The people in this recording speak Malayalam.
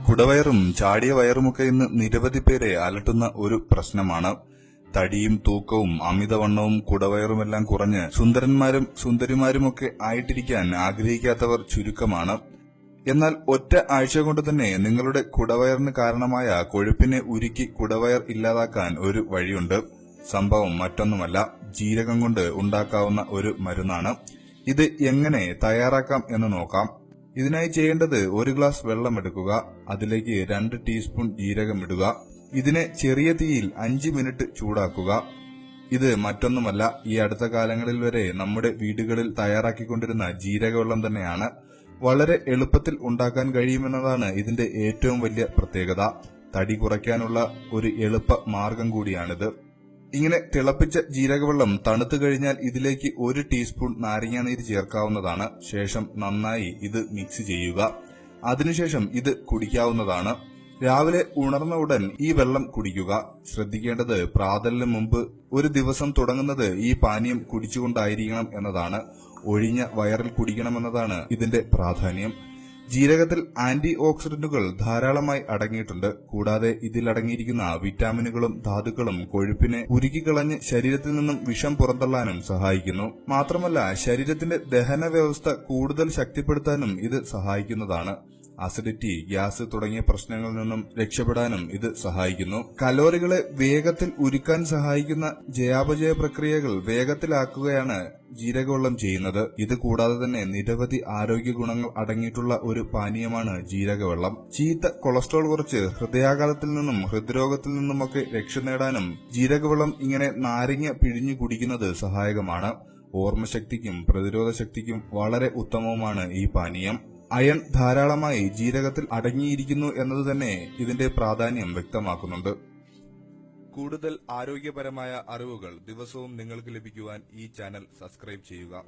കുടവയറും ചാടിയ വയറുമൊക്കെ ഇന്ന് നിരവധി പേരെ അലട്ടുന്ന ഒരു പ്രശ്നമാണ്. തടിയും തൂക്കവും അമിതവണ്ണവും കുടവയറുമെല്ലാം കുറഞ്ഞ് സുന്ദരന്മാരും സുന്ദരിമാരുമൊക്കെ ആയിട്ടിരിക്കാൻ ആഗ്രഹിക്കാത്തവർ ചുരുക്കമാണ്. എന്നാൽ ഒറ്റ ആഴ്ച കൊണ്ട് തന്നെ നിങ്ങളുടെ കുടവയറിന് കാരണമായ കൊഴുപ്പിനെ ഉരുക്കി കുടവയർ ഇല്ലാതാക്കാൻ ഒരു വഴിയുണ്ട്. സംഭവം മറ്റൊന്നുമല്ല, ജീരകം കൊണ്ട് ഉണ്ടാക്കാവുന്ന ഒരു മരുന്നാണ്. ഇത് എങ്ങനെ തയ്യാറാക്കാം എന്ന് നോക്കാം. ഇതിനായി ചെയ്യേണ്ടത് 1 ഗ്ലാസ് വെള്ളം എടുക്കുക, അതിലേക്ക് 2 ടീസ്പൂൺ ജീരകം ഇടുക. ഇതിനെ ചെറിയ തീയിൽ 5 മിനിറ്റ് ചൂടാക്കുക. ഇത് മറ്റൊന്നുമല്ല, ഈ അടുത്ത കാലങ്ങളിൽ വരെ നമ്മുടെ വീടുകളിൽ തയ്യാറാക്കിക്കൊണ്ടിരുന്ന ജീരകവെള്ളം തന്നെയാണ്. വളരെ എളുപ്പത്തിൽ ഉണ്ടാക്കാൻ കഴിയുമെന്നതാണ് ഇതിന്റെ ഏറ്റവും വലിയ പ്രത്യേകത. തടി കുറയ്ക്കാനുള്ള ഒരു എളുപ്പ മാർഗം കൂടിയാണിത്. ഇങ്ങനെ തിളപ്പിച്ച ജീരകവെള്ളം തണുത്തു കഴിഞ്ഞാൽ ഇതിലേക്ക് 1 ടീസ്പൂൺ നാരങ്ങാനീര് ചേർക്കാവുന്നതാണ്. ശേഷം നന്നായി ഇത് മിക്സ് ചെയ്യുക. അതിനുശേഷം ഇത് കുടിക്കാവുന്നതാണ്. രാവിലെ ഉണർന്ന ഉടൻ ഈ വെള്ളം കുടിക്കുക. ശ്രദ്ധിക്കേണ്ടത് പ്രാതലിന് മുമ്പ് ഒരു ദിവസം തുടങ്ങുന്നത് ഈ പാനീയം കുടിച്ചുകൊണ്ടായിരിക്കണം എന്നതാണ്. ഒഴിഞ്ഞ വയറിൽ കുടിക്കണമെന്നതാണ് ഇതിന്റെ പ്രാധാന്യം. ജീരകത്തിൽ ആന്റി ഓക്സിഡന്റുകൾ ധാരാളമായി അടങ്ങിയിട്ടുണ്ട്. കൂടാതെ ഇതിൽ അടങ്ങിയിരിക്കുന്ന വിറ്റാമിനുകളും ധാതുക്കളും കൊഴുപ്പിനെ ഉരുക്കിക്കളഞ്ഞ് ശരീരത്തിൽ നിന്നും വിഷം പുറന്തള്ളാനും സഹായിക്കുന്നു. മാത്രമല്ല, ശരീരത്തിന്റെ ദഹന വ്യവസ്ഥ കൂടുതൽ ശക്തിപ്പെടുത്താനും ഇത് സഹായിക്കുന്നതാണ്. അസിഡിറ്റി, ഗ്യാസ് തുടങ്ങിയ പ്രശ്നങ്ങളിൽ നിന്നും രക്ഷപ്പെടാനും ഇത് സഹായിക്കുന്നു. കലോറികളെ വേഗത്തിൽ ഉരുക്കാൻ സഹായിക്കുന്ന ജയാപചയ പ്രക്രിയകൾ വേഗത്തിലാക്കുകയാണ് ജീരകവെള്ളം ചെയ്യുന്നത്. ഇത് കൂടാതെ തന്നെ നിരവധി ആരോഗ്യ ഗുണങ്ങൾ അടങ്ങിയിട്ടുള്ള ഒരു പാനീയമാണ് ജീരകവെള്ളം. ചീത്ത കൊളസ്ട്രോൾ കുറച്ച് ഹൃദയാഘാതത്തിൽ നിന്നും ഹൃദ്രോഗത്തിൽ നിന്നുമൊക്കെ രക്ഷ നേടാനും ജീരകവെള്ളം ഇങ്ങനെ നാരങ്ങ പിഴിഞ്ഞു കുടിക്കുന്നത് സഹായകമാണ്. ഓർമ്മശക്തിക്കും പ്രതിരോധ ശക്തിക്കും വളരെ ഉത്തമവുമാണ് ഈ പാനീയം. അയൺ ധാരാളമായി ജീരകത്തിൽ അടങ്ങിയിരിക്കുന്നു എന്നത് തന്നെ ഇതിന്റെ പ്രാധാന്യം വ്യക്തമാക്കുന്നുണ്ട്. കൂടുതൽ ആരോഗ്യപരമായ അറിവുകൾ ദിവസവും നിങ്ങൾക്ക് ലഭിക്കുവാൻ ഈ ചാനൽ സബ്സ്ക്രൈബ് ചെയ്യുക.